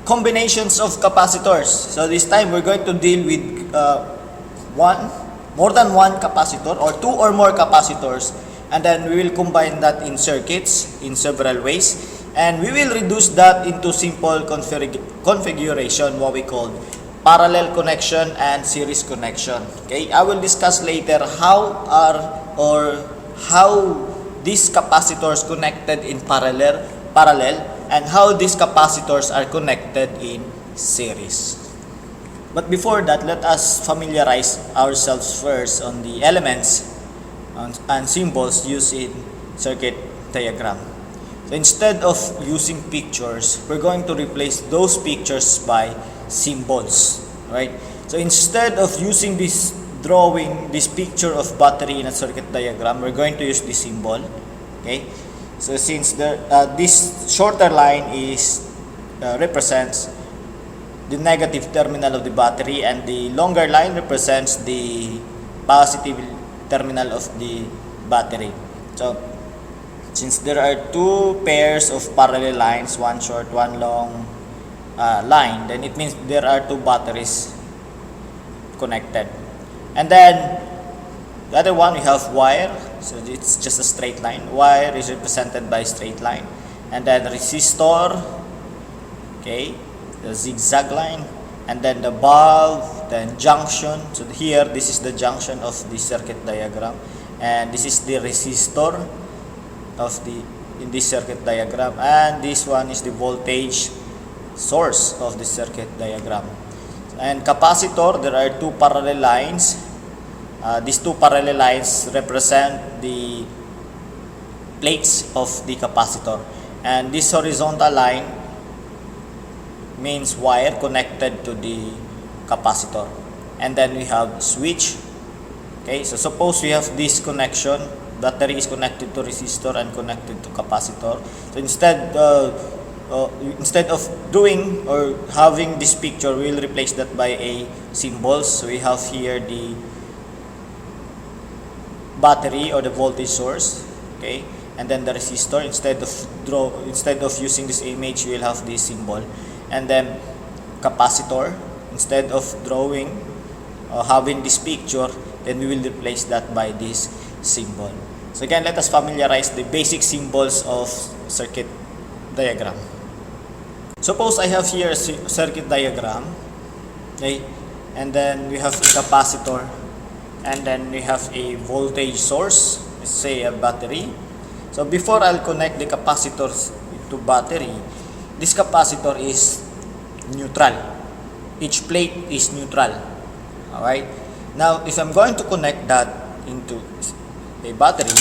combinations of capacitors. So this time we're going to deal with more than one capacitor or two or more capacitors, and then we will combine that in circuits in several ways, and we will reduce that into simple configuration, what we call parallel connection and series connection. Okay, I will discuss later how these capacitors connected in parallel and how these capacitors are connected in series. But before that, let us familiarize ourselves first on the elements and symbols used in circuit diagram. So instead of using pictures, we're going to replace those pictures by symbols, right? So instead of using this picture of battery in a circuit diagram, we're going to use this symbol. Okay, so since this shorter line represents the negative terminal of the battery, and the longer line represents the positive terminal of the battery. So since there are two pairs of parallel lines, one short, one long line, then it means there are two batteries connected. And then the other one, we have wire, so it's just a straight line. Wire is represented by straight line. And then resistor, okay, the zigzag line, and then the bulb, then junction. So here, this is the junction of the circuit diagram, and this is the resistor in this circuit diagram, and this one is the voltage source of the circuit diagram. And capacitor, there are two parallel lines. These two parallel lines represent the plates of the capacitor, and this horizontal line means wire connected to the capacitor. And then we have switch. Okay, so suppose we have this connection, battery is connected to resistor and connected to capacitor. So instead of doing or having this picture, we'll replace that by a symbol. So we have here the battery or the voltage source, okay, and then the resistor. Instead of using this image, we'll have this symbol. And then capacitor, instead of drawing or having this picture, then we will replace that by this symbol. So again, let us familiarize the basic symbols of circuit diagram. Suppose I have here a circuit diagram, okay, and then we have a capacitor, and then we have a voltage source, let's say a battery. So before I'll connect the capacitors to battery, this capacitor is neutral. Each plate is neutral. Alright. Now, if I'm going to connect that into a battery,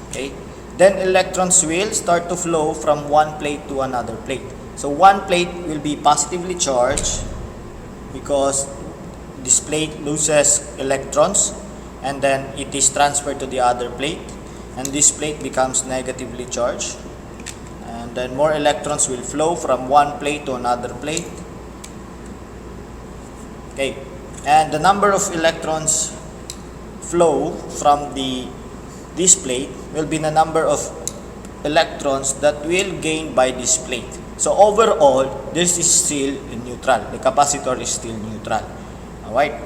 okay, then electrons will start to flow from one plate to another plate. So one plate will be positively charged because this plate loses electrons, and then it is transferred to the other plate, and this plate becomes negatively charged. Then more electrons will flow from one plate to another plate. Okay, and the number of electrons flow from this plate will be the number of electrons that will gain by this plate. So overall, this is still neutral. The capacitor is still neutral. Alright.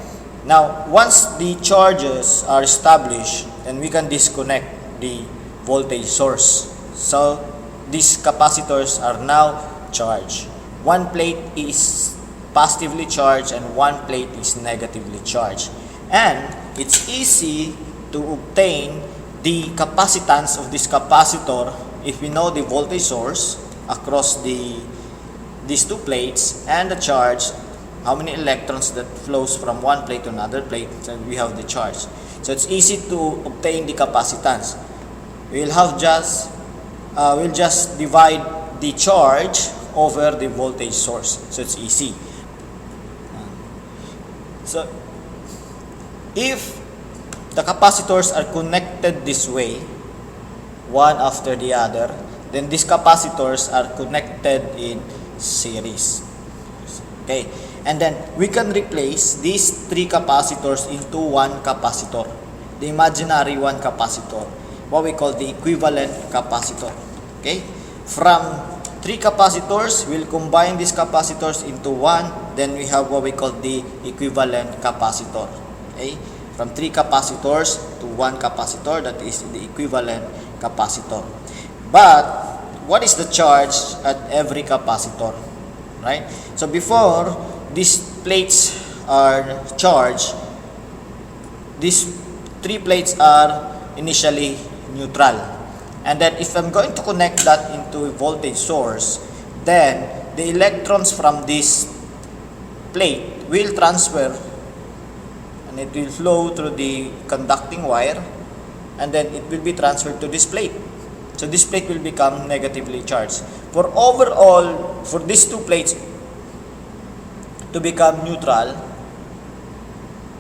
Now, once the charges are established, then we can disconnect the voltage source. So these capacitors are now charged. One plate is positively charged and one plate is negatively charged. And it's easy to obtain the capacitance of this capacitor if we know the voltage source across these two plates and the charge, how many electrons that flows from one plate to another plate, so we have the charge. So it's easy to obtain the capacitance. We'll just divide the charge over the voltage source. So it's easy. So if the capacitors are connected this way, one after the other, then these capacitors are connected in series. Okay, and then we can replace these three capacitors into one capacitor, the imaginary one capacitor, what we call the equivalent capacitor. Okay, from three capacitors. We'll combine these capacitors into one. Then we have what we call the equivalent capacitor. Okay? From three capacitors to one capacitor, that is the equivalent capacitor. But what is the charge at every capacitor? Right? So before these plates are charged, these three plates are initially neutral. And then if I'm going to connect that into a voltage source, then the electrons from this plate will transfer, and it will flow through the conducting wire, and then it will be transferred to this plate. So this plate will become negatively charged. For overall, for these two plates to become neutral,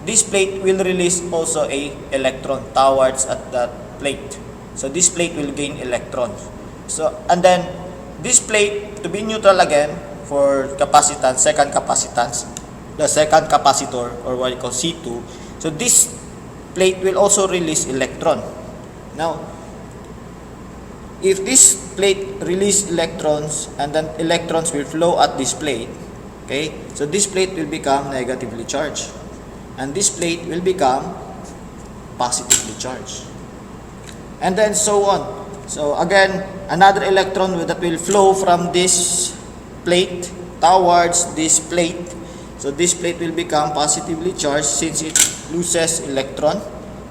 this plate will release also a electron towards at that plate. So this plate will gain electrons. So, and then this plate to be neutral again for capacitance, the second capacitor, or what you call C2. So this plate will also release electron. Now, if this plate release electrons, and then electrons will flow at this plate, okay, so this plate will become negatively charged, and this plate will become positively charged, and then so on. So again, another electron that will flow from this plate towards this plate. So this plate will become positively charged since it loses electron,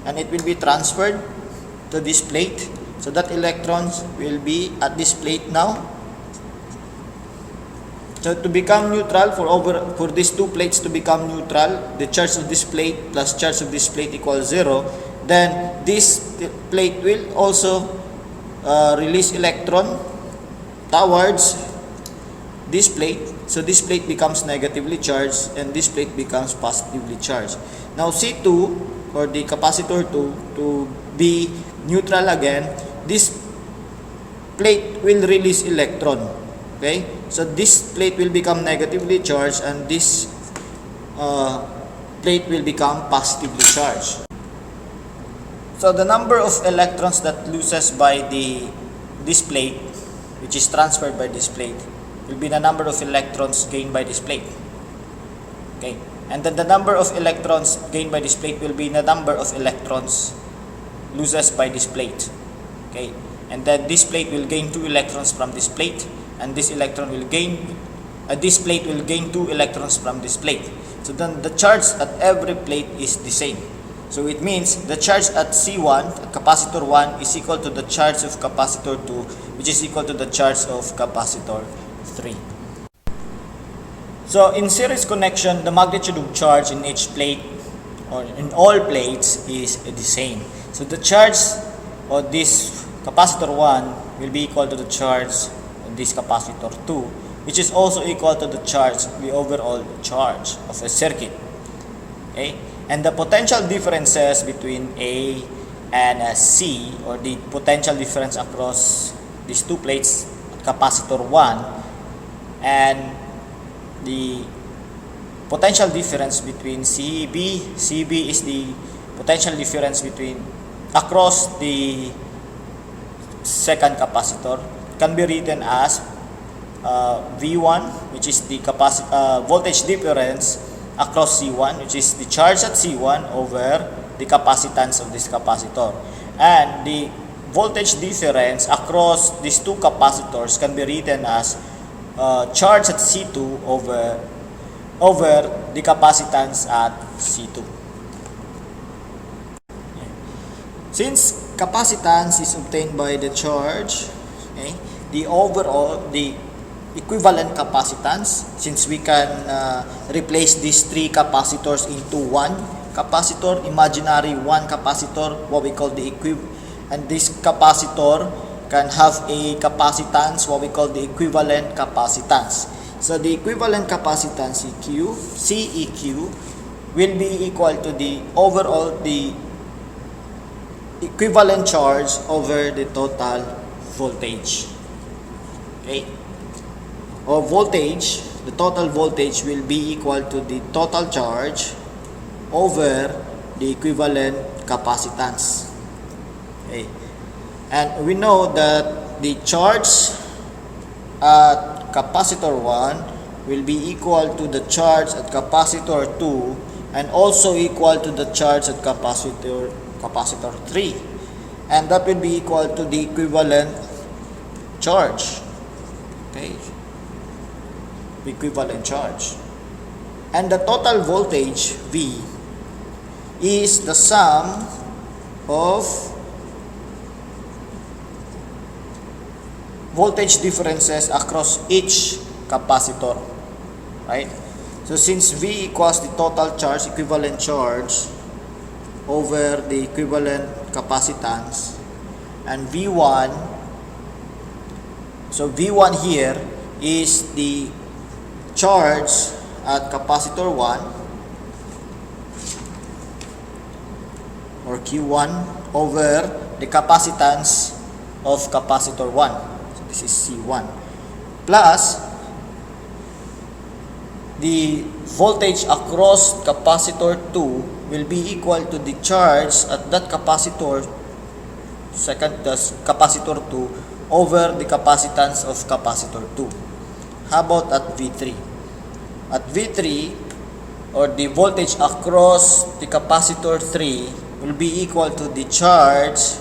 and it will be transferred to this plate. So that electrons will be at this plate now. So to become neutral, for these two plates to become neutral, the charge of this plate plus charge of this plate equals 0. Then this plate will also release electron towards this plate. So this plate becomes negatively charged, and this plate becomes positively charged. Now C2, or the capacitor 2, to be neutral again, this plate will release electron. Okay, so this plate will become negatively charged, and this plate will become positively charged. So the number of electrons that loses by this plate, which is transferred by this plate, will be the number of electrons gained by this plate. Okay, and then the number of electrons gained by this plate will be the number of electrons loses by this plate. Okay, and then this plate will gain 2 electrons from this plate, and this electron will gain, this plate will gain 2 electrons from this plate. So then the charge at every plate is the same. So it means the charge at C1, capacitor 1, is equal to the charge of capacitor 2, which is equal to the charge of capacitor 3. So in series connection, the magnitude of charge in each plate, or in all plates, is the same. So the charge of this capacitor 1 will be equal to the charge of this capacitor 2, which is also equal to the charge, the overall charge of a circuit. Okay? And the potential differences between A and C, or the potential difference across these two plates, capacitor 1, and the potential difference between CB. CB is the potential difference between across the second capacitor, can be written as V1, which is the voltage difference across C1, which is the charge at C1 over the capacitance of this capacitor, and the voltage difference across these two capacitors can be written as charge at C2 over the capacitance at C2. Since capacitance is obtained by the charge, okay, the equivalent capacitance, since we can replace these three capacitors into one capacitor, imaginary one capacitor, what we call the equivalent, and this capacitor can have a capacitance, what we call the equivalent capacitance. So the equivalent capacitance CEQ will be equal to the overall, the equivalent charge over the total voltage. Okay, or voltage, the total voltage will be equal to the total charge over the equivalent capacitance. Okay, and we know that the charge at capacitor 1 will be equal to the charge at capacitor 2 and also equal to the charge at capacitor 3, and that will be equal to the equivalent charge. Okay, equivalent charge, and the total voltage V is the sum of voltage differences across each capacitor, right? So since V equals the total charge, equivalent charge over the equivalent capacitance, and V1, so V1 here is the charge at capacitor 1 or Q1 over the capacitance of capacitor 1. So this is C1 plus the voltage across capacitor 2 will be equal to the charge at that capacitor, capacitor 2 over the capacitance of capacitor 2. How about at V3? At V3, or the voltage across the capacitor 3 will be equal to the charge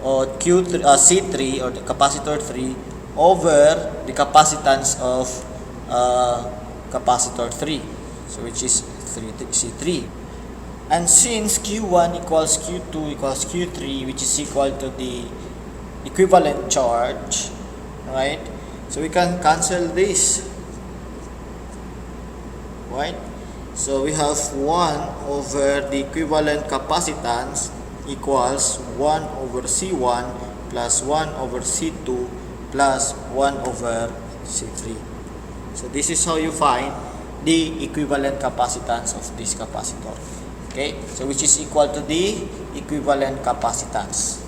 or C3 or the capacitor 3 over the capacitance of capacitor 3, so which is C3. And since Q1 equals Q2 equals Q3, which is equal to the equivalent charge, right? So we can cancel this, right? So we have 1 over the equivalent capacitance equals 1 over C1 plus 1 over C2 plus 1 over C3. So this is how you find the equivalent capacitance of this capacitor. Okay, so which is equal to the equivalent capacitance.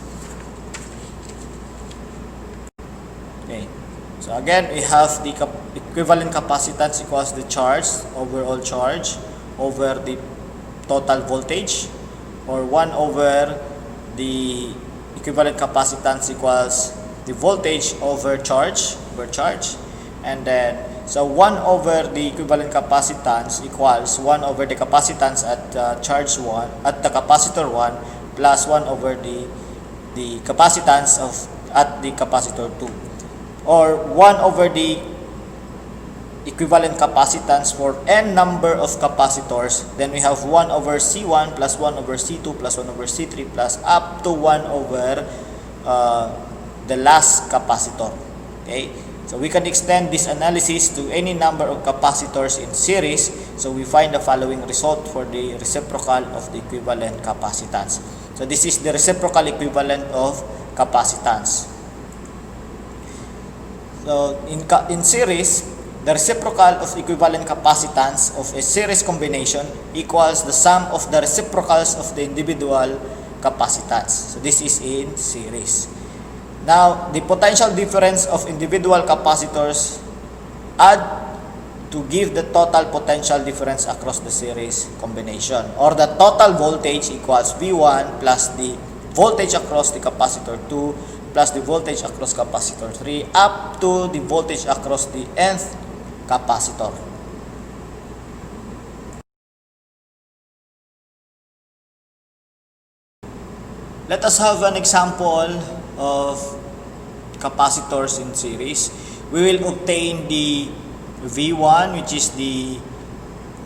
Okay, so again we have the equivalent capacitance equals the charge, overall charge, over the total voltage, or 1 over the equivalent capacitance equals the voltage over charge, and then so 1 over the equivalent capacitance equals 1 over the capacitance at charge 1 at the capacitor 1 plus 1 over the capacitance of at the capacitor 2, or 1 over the equivalent capacitance for n number of capacitors. Then we have 1 over C1 plus 1 over C2 plus 1 over C3 plus up to 1 over the last capacitor. Okay, so we can extend this analysis to any number of capacitors in series. So we find the following result for the reciprocal of the equivalent capacitance. So this is the reciprocal equivalent of capacitance. So in series, the reciprocal of equivalent capacitance of a series combination equals the sum of the reciprocals of the individual capacitance. So this is in series. Now, the potential difference of individual capacitors add to give the total potential difference across the series combination, or the total voltage equals V1 plus the voltage across the capacitor 2 plus the voltage across capacitor 3 up to the voltage across the nth capacitor. Let us have an example of capacitors in series. We will obtain the V1, which is the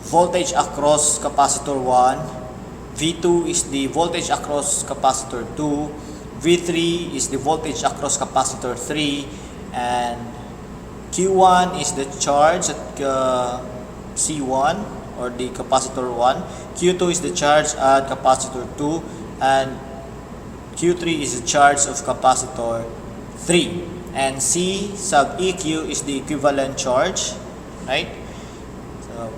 voltage across capacitor 1, V2 is the voltage across capacitor 2, V3 is the voltage across capacitor 3, and Q1 is the charge at C1 or the capacitor 1, Q2 is the charge at capacitor 2, and Q3 is the charge of capacitor 3, and C sub EQ is the equivalent charge, right? So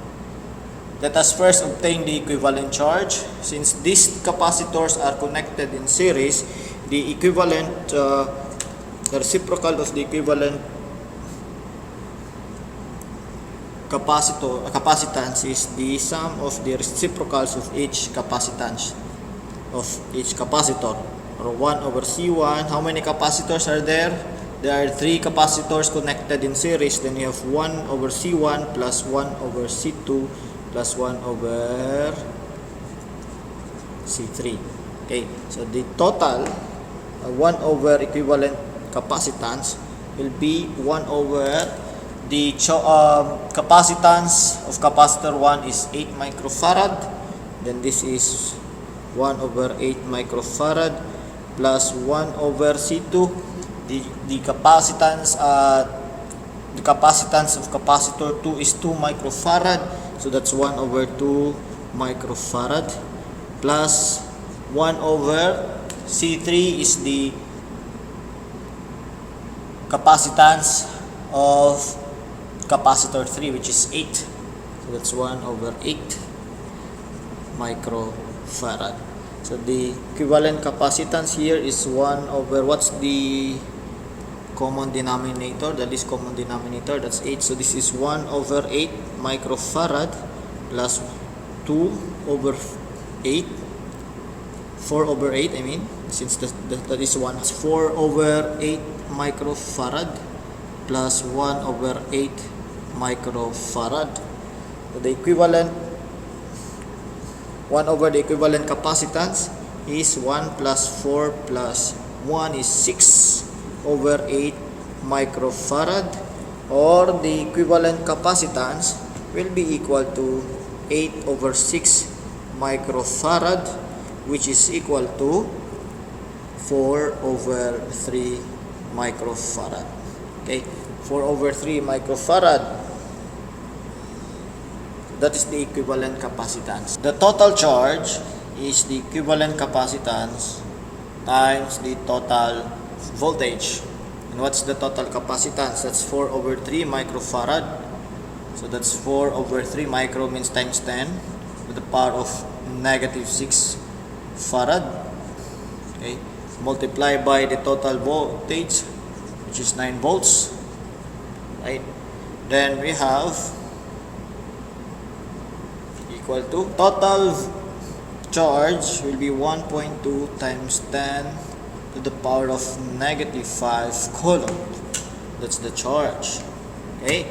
let us first obtain the equivalent charge. Since these capacitors are connected in series, the equivalent, the reciprocal of the equivalent capacitance is the sum of the reciprocals of each capacitance of each capacitor, or 1 over C1. How many capacitors are there? there are 3 capacitors connected in series, then you have 1 over C1 plus 1 over C2 plus 1 over C3. Okay, so the total 1 over equivalent capacitance will be 1 over the capacitance of capacitor 1 is 8 microfarad. Then this is 1 over 8 microfarad plus 1 over C2. The capacitance of capacitor 2 is 2 microfarad, so that's 1 over 2 microfarad plus 1 over C3 is the capacitance of capacitor 3, which is 8, so that's 1 over 8 microfarad. So the equivalent capacitance here is 1 over, what's the common denominator, the least common denominator, that's 8, so this is 1 over 8 microfarad plus 2 over 8, 4 over 8, I mean, since that is 1, 4 over 8 microfarad plus 1 over 8 microfarad. So the equivalent 1 over the equivalent capacitance is 1 plus 4 plus 1 is 6 over 8 microfarad, or the equivalent capacitance will be equal to 8 over 6 microfarad, which is equal to 4 over 3 microfarad. Okay, 4 over 3 microfarad. That is the equivalent capacitance. The total charge is the equivalent capacitance times the total voltage. And what's the total capacitance? That's 4 over 3 microfarad. So that's 4 over 3 micro means times 10 to the power of negative 6 farad. Okay, multiply by the total voltage, which is 9 volts. Right? Then we have equal to total charge will be 1.2 times 10 to the power of negative 5 coulomb. That's the charge. Okay.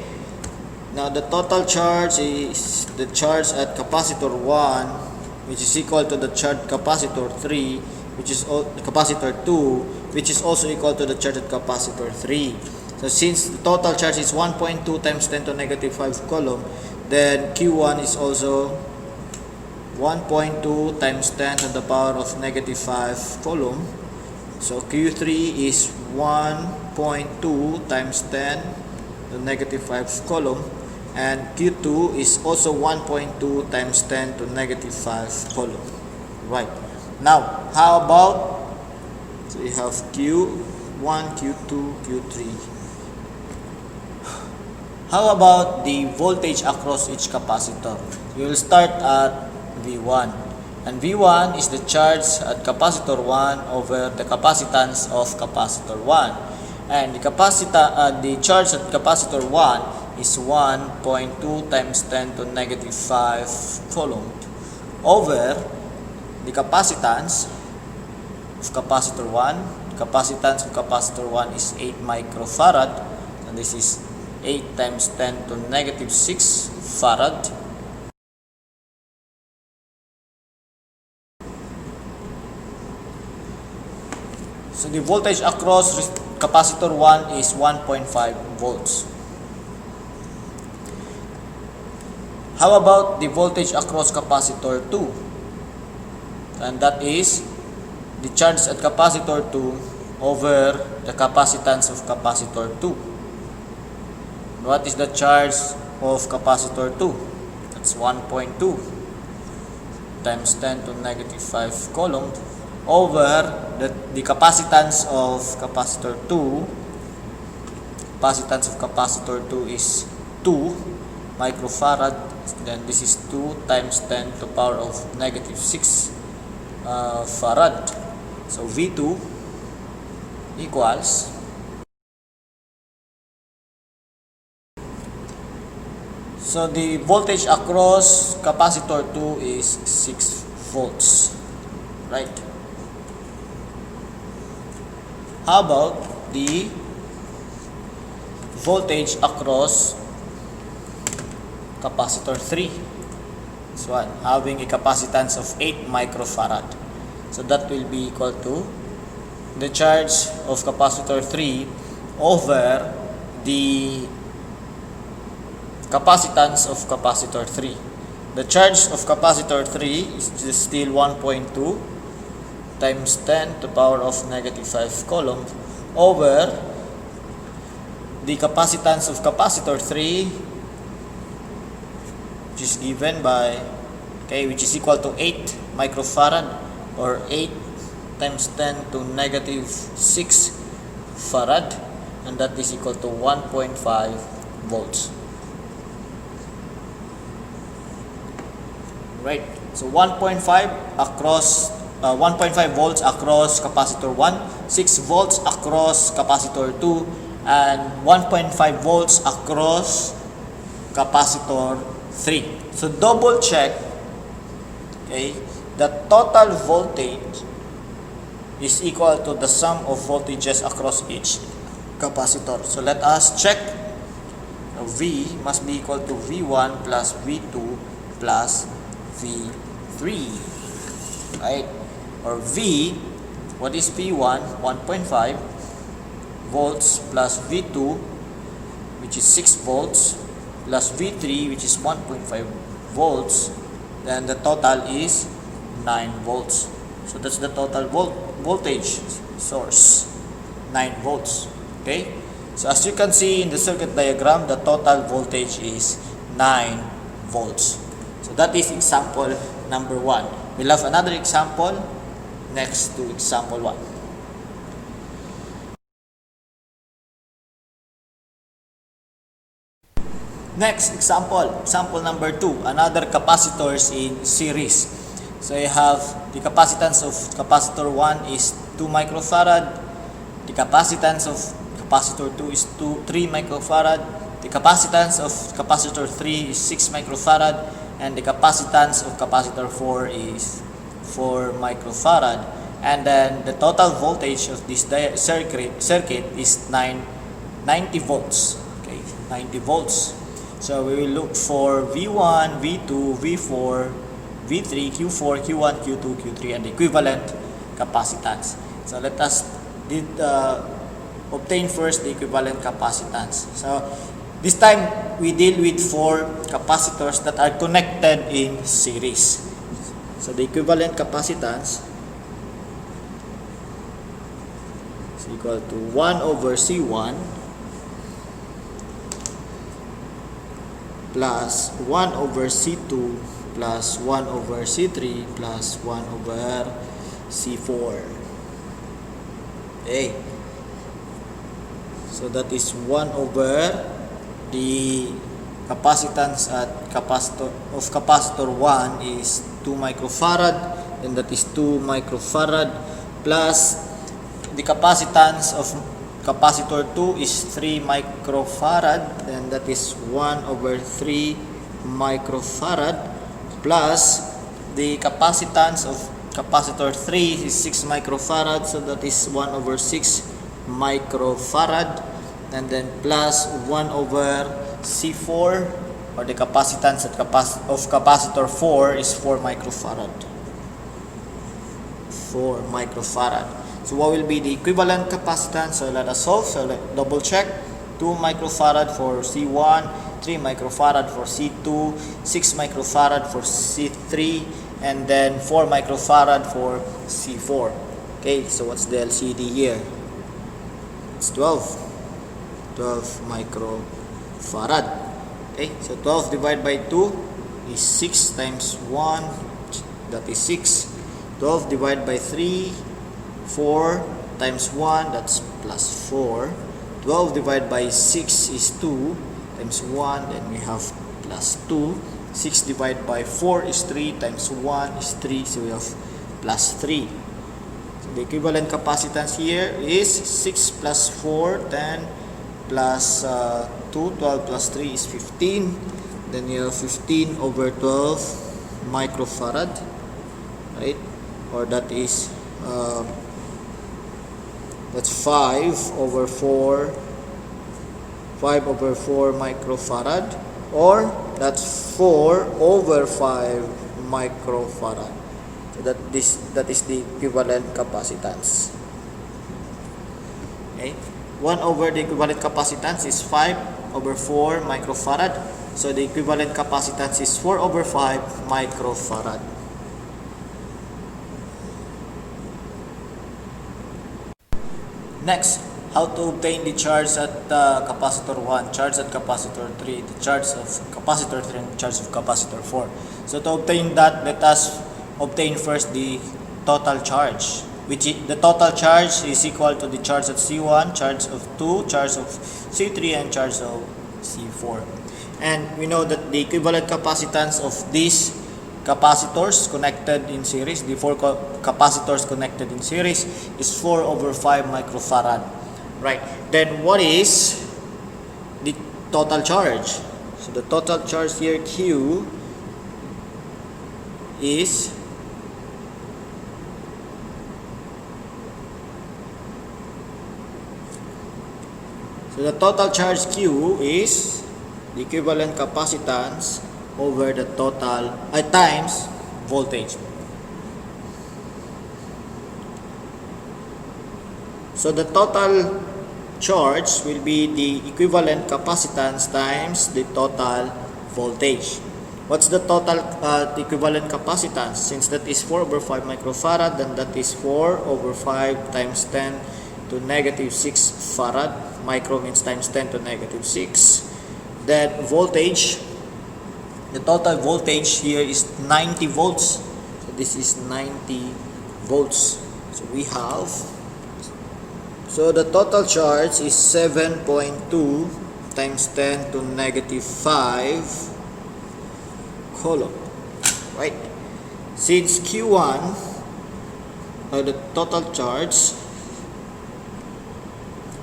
Now the total charge is the charge at capacitor 1, which is equal to the charge capacitor 3, which is capacitor 2, which is also equal to the charge at capacitor 3. So since the total charge is 1.2 times 10 to negative 5 coulomb, then Q1 is also 1.2 times 10 to the power of negative 5 coulomb. So Q3 is 1.2 times 10 to negative 5 coulomb, and Q2 is also 1.2 times 10 to negative 5 coulomb. Right. Now, how about, so we have Q1, Q2, Q3. How about the voltage across each capacitor? We will start at V1. And V1 is the charge at capacitor 1 over the capacitance of capacitor 1. And the charge at capacitor 1 is 1.2 times 10 to negative 5 coulomb over the capacitance of capacitor 1. Capacitance of capacitor 1 is 8 microfarad, and this is 8 times 10 to negative 6 farad. So the voltage across capacitor 1 is 1.5 volts. How about the voltage across capacitor 2? And that is the charge at capacitor 2 over the capacitance of capacitor 2. What is the charge of capacitor 2? That's 1.2 times 10 to negative 5 coulomb over the capacitance of capacitor 2. Capacitance of capacitor 2 is 2 microfarad. Then this is 2 times 10 to the power of negative 6 farad. So V2 equals, so the voltage across capacitor 2 is 6 volts, right? How about the voltage across capacitor 3. This one, having a capacitance of 8 microfarad. So that will be equal to the charge of capacitor 3 over the capacitance of capacitor 3. The charge of capacitor 3 is still 1.2 times 10 to the power of negative 5 coulomb over the capacitance of capacitor 3, which is given by, which is equal to 8 microfarad, or 8 times 10 to negative 6 farad, and that is equal to 1.5 volts. Right, so 1.5 across 1.5 volts across capacitor 1, 6 volts across capacitor 2, and 1.5 volts across capacitor 3. So double check, the total voltage is equal to the sum of voltages across each capacitor. So let us check. V must be equal to V1 plus V2 plus V3, right? Or V, what is V1? 1.5 volts plus V2, which is 6 volts, plus V3, which is 1.5 volts, then the total is 9 volts. So that's the total voltage source, 9 volts. Okay, so as you can see in the circuit diagram, the total voltage is 9 volts. So that is example number 1. We'll have another example next to example 1. Next example number 2, another capacitors in series. So you have the capacitance of capacitor 1 is 2 microfarad, the capacitance of capacitor 2 is 3 microfarad, the capacitance of capacitor 3 is 6 microfarad, and the capacitance of capacitor 4 is 4 microfarad. And then the total voltage of this circuit is 90 volts. Okay, 90 volts. So we will look for V1, V2, V4, V3, Q4, Q1, Q2, Q3, and the equivalent capacitance. So let us obtain first the equivalent capacitance. So this time we deal with 4 capacitors that are connected in series. So the equivalent capacitance is equal to 1 over C1 plus 1 over C2 plus 1 over C3 plus 1 over C4. Okay. So that is 1 over the capacitance at capacitor 1 is 2 microfarad, and that is 2 microfarad plus the capacitance of capacitor 2 is 3 microfarad, and that is 1 over 3 microfarad plus the capacitance of capacitor 3 is 6 microfarad, so that is 1 over 6 microfarad, and then plus 1 over C4, or the capacitance of capacitor 4 is 4 microfarad. 4 microfarad. So what will be the equivalent capacitance? So let us solve. So double check. 2 microfarad for C1, 3 microfarad for C2, 6 microfarad for C3, and then 4 microfarad for C4. Okay, so what's the LCD here? It's 12 microfarad. Okay, so 12 divided by 2 is 6 times 1, that is 6. 12 divided by 3, 4 times 1, that's plus 4. 12 divided by 6 is 2 times 1, then we have plus 2. 6 divided by 4 is 3 times 1 is 3, so we have plus 3. So the equivalent capacitance here is 6 plus 4, 10 plus 2, 12 plus 3 is 15. Then you have 15 over 12 microfarad, right? Or that is that's 5 over 4 5 over 4 microfarad, or that's 4 over 5 microfarad. So that is the equivalent capacitance. Okay, 1 over the equivalent capacitance is 5 over 4 microfarad. So the equivalent capacitance is 4 over 5 microfarad. Next, how to obtain the charge at capacitor 1, charge at capacitor 3, the charge of capacitor 3, and the charge of capacitor 4. So to obtain that, let us obtain first the total charge, which the total charge is equal to the charge at C1, charge of 2, charge of C3, and charge of C4. And we know that the equivalent capacitance of these capacitors connected in series, the 4 capacitors connected in series, is 4 over 5 microfarad. Right. Then what is the total charge? So the total charge here, Q, is the total charge Q is the equivalent capacitance over the total times voltage. So the total charge will be the equivalent capacitance times the total voltage. What's the total equivalent capacitance? Since that is 4 over 5 microfarad, then that is 4 over 5 times 10 to negative 6 farad. Micro means times 10 to negative 6. Then voltage, the total voltage here is 90 volts. So this is 90 volts. So we have, so the total charge is 7.2 times 10 to negative 5 coulomb. Right? Since Q1, the total charge,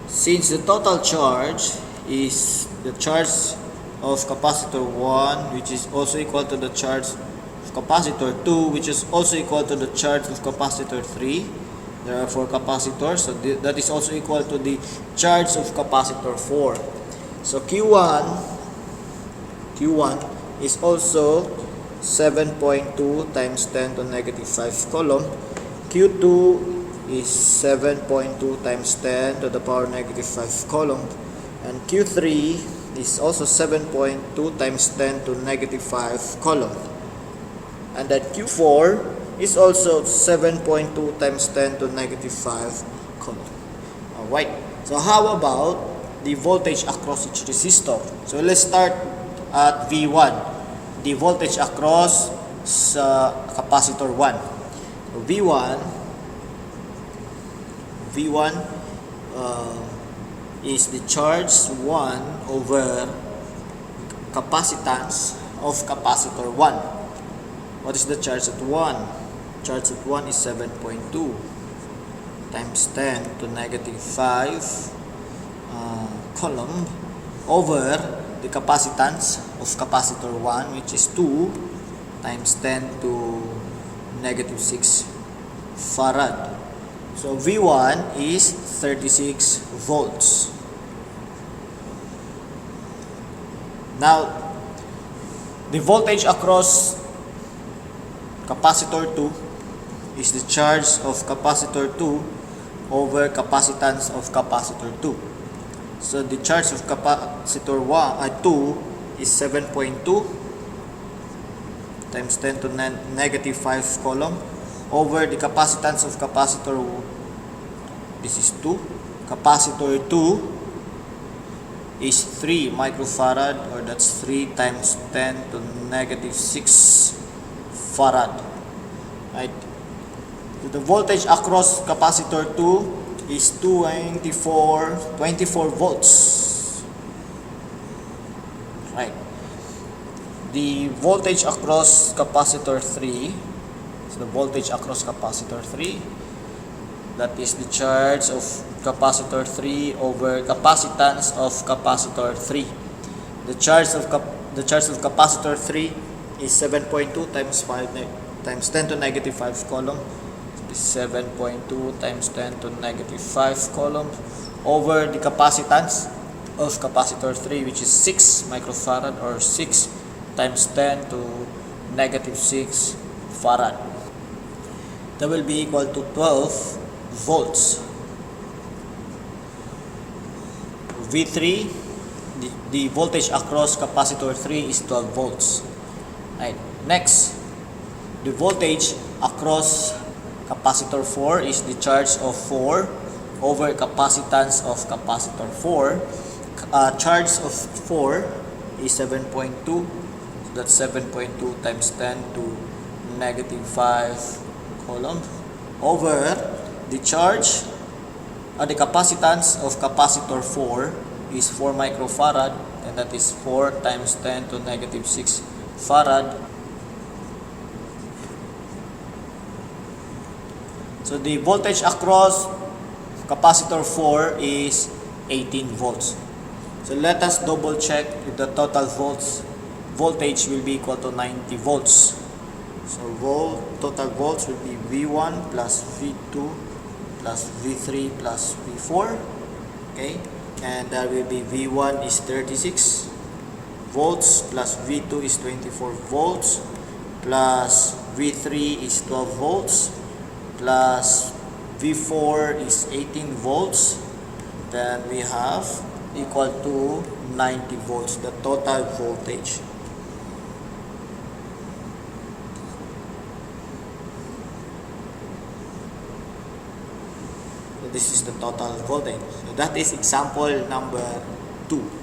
since the total charge is the charge of capacitor 1, which is also equal to the charge of capacitor 2, which is also equal to the charge of capacitor 3. There are 4 capacitors, so that is also equal to the charge of capacitor 4. So Q1 is also 7.2 times 10 to negative 5 coulomb. Q2 is 7.2 times 10 to the power negative 5 coulomb. And Q3 is also 7.2 times 10 to negative 5 coulomb. And then Q4 is also 7.2 times 10 to negative 5 coulomb. Alright, so how about the voltage across each resistor? So let's start at V1, the voltage across capacitor 1. So V1 is the charge 1 over capacitance of capacitor 1. What is the charge at 1? Charge at 1 is 7.2 times 10 to negative 5 coulomb over the capacitance of capacitor 1, which is 2 times 10 to negative 6 farad. So V1 is 36 volts. Now, the voltage across capacitor 2 is the charge of capacitor 2 over capacitance of capacitor 2. So the charge of capacitor 2 is 7.2 times 10 to negative 5 coulomb over the capacitance of capacitor, this is 2. Capacitor 2 is 3 microfarad, or that's 3 times 10 to negative 6 farad. Right? So the voltage across capacitor 2 is 24 volts. Right. The voltage across capacitor 3, so the voltage across capacitor 3, that is the charge of capacitor 3 over capacitance of capacitor 3. The charge of capacitor 3 is 7.2 times 5 times 10 to negative 5 coulomb. This is 7.2 times 10 to negative 5 coulomb over the capacitance. of capacitor 3, which is 6 microfarad, or 6 times 10 to negative 6 farad. That will be equal to 12 volts. V3, the voltage across capacitor 3 is 12 volts. Right. Next, the voltage across capacitor 4 is the charge of 4 over capacitance of capacitor 4. Charge of 4 is 7.2. So that's 7.2 times 10 to negative 5 coulomb over the charge, the capacitance of capacitor 4 is 4 microfarad, and that is 4 times 10 to negative 6 farad. So the voltage across capacitor 4 is 18 volts. So let us double check if the total voltage will be equal to 90 volts. So total volts will be V1 plus V2 plus V3 plus V4. Okay, and that will be V1 is 36 volts plus V2 is 24 volts plus V3 is 12 volts plus V4 is 18 volts. Then we have equal to 90 volts, the total voltage. So this is the total voltage. So that is example number 2.